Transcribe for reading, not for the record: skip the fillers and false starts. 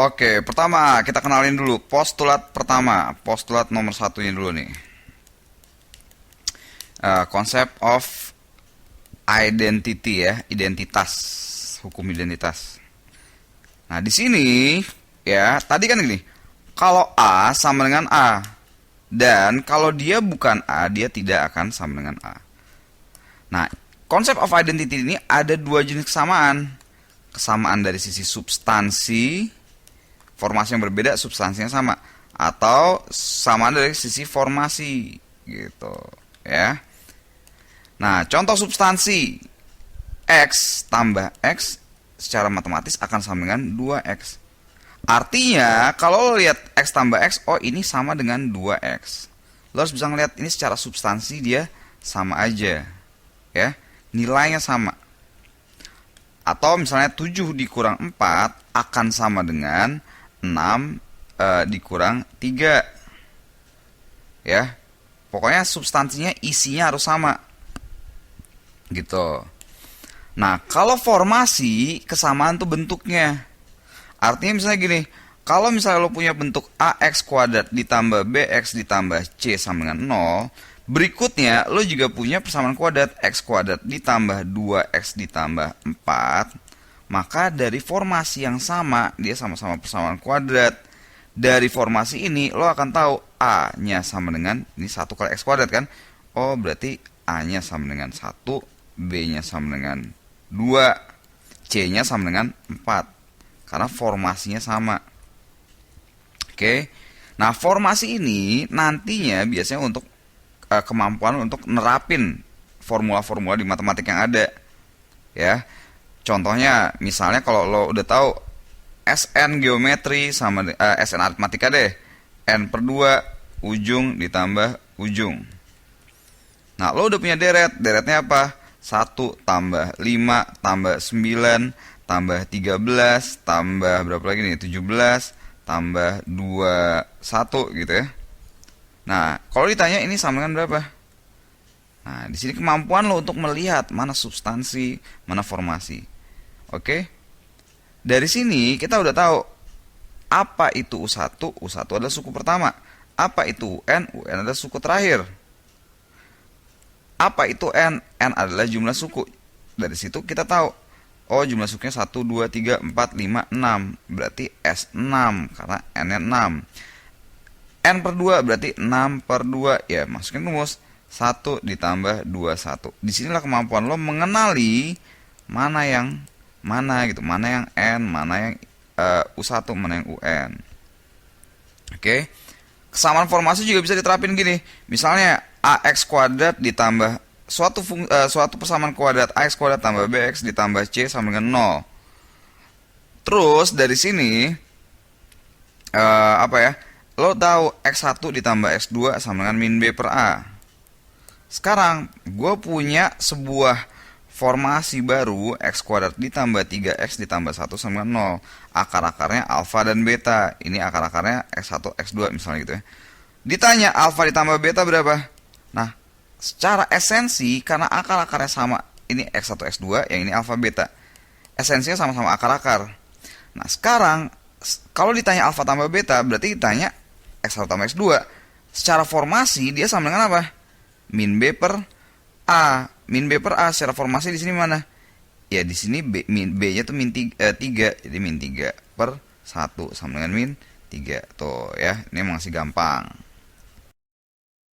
Oke, pertama kita kenalin dulu postulat pertama, postulat nomor satunya dulu nih. Konsep of identity ya, identitas, hukum identitas. Nah, di sini ya, tadi kan gini, kalau A sama dengan A, dan kalau dia bukan A, dia tidak akan sama dengan A. Nah, konsep of identity ini ada dua jenis kesamaan. Kesamaan dari sisi substansi, formasi yang berbeda, substansinya sama. Atau samaan dari sisi formasi, gitu ya. Nah, contoh substansi, X tambah X secara matematis akan sama dengan 2X. Artinya, kalau lo lihat X tambah X, oh ini sama dengan 2X. Lo harus bisa ngeliat ini secara substansi dia sama aja. Ya, nilainya sama. Atau misalnya 7 dikurang 4 akan sama dengan 6 dikurang 3. Ya, pokoknya substansinya, isinya harus sama. Gitu. Nah, kalau formasi, kesamaan tuh bentuknya. Artinya misalnya gini, kalau misalnya lo punya bentuk AX kuadrat ditambah BX ditambah C sama dengan 0, berikutnya lo juga punya persamaan kuadrat X kuadrat ditambah 2X ditambah 4, maka dari formasi yang sama, dia sama-sama persamaan kuadrat. Dari formasi ini lo akan tahu A-nya sama dengan, ini 1 kali X kuadrat kan? Oh, berarti A-nya sama dengan 1, B-nya sama dengan 2, C-nya sama dengan 4. Karena formasinya sama. Oke. Nah, formasi ini nantinya biasanya untuk kemampuan untuk nerapin formula-formula di matematik yang ada. Ya. Contohnya, misalnya kalau lo udah tahu SN geometri sama SN aritmatika deh. N per 2, ujung ditambah ujung. Nah, lo udah punya deret. Deretnya apa? 1 tambah 5 tambah 9 tambah 13 tambah berapa lagi nih? 17 tambah 21 gitu ya. Nah, kalau ditanya ini sama dengan berapa? Nah, di sini kemampuan lo untuk melihat mana substansi, mana formasi. Oke? Dari sini kita udah tahu apa itu U1. U1 adalah suku pertama. Apa itu UN? UN adalah suku terakhir. Apa itu N? N adalah jumlah suku. Dari situ kita tahu, oh jumlah sukunya 1, 2, 3, 4, 5, 6. Berarti S6, karena N-nya 6. N per 2 berarti 6 per 2. Ya, masukin rumus. 1 ditambah 2, 1. Disinilah kemampuan lo mengenali mana yang mana gitu. Mana yang N, mana yang U1, mana yang UN. Oke. Kesamaan formasi juga bisa diterapin gini. Misalnya AX kuadrat ditambah suatu persamaan kuadrat AX kuadrat tambah BX ditambah C sama dengan 0. Terus dari sini lo tahu X1 ditambah X2 sama dengan min B per A. Sekarang gue punya sebuah formasi baru, X kuadrat ditambah 3X ditambah 1 sama dengan 0. Akar-akarnya alfa dan beta. Ini akar-akarnya X1, X2 misalnya gitu ya. Ditanya alfa ditambah beta berapa? Nah, secara esensi, karena akar-akarnya sama, ini X1, X2, yang ini alfa beta. Esensinya sama-sama akar-akar. Nah, sekarang, kalau ditanya alfa tambah beta, berarti ditanya X1 tambah X2. Secara formasi, dia sama dengan apa? Min B per A. Min B per A secara formasi di sini mana? Ya di sini B-nya tuh min 3, jadi min 3 per 1 sama dengan min 3. Tuh ya, ini masih gampang.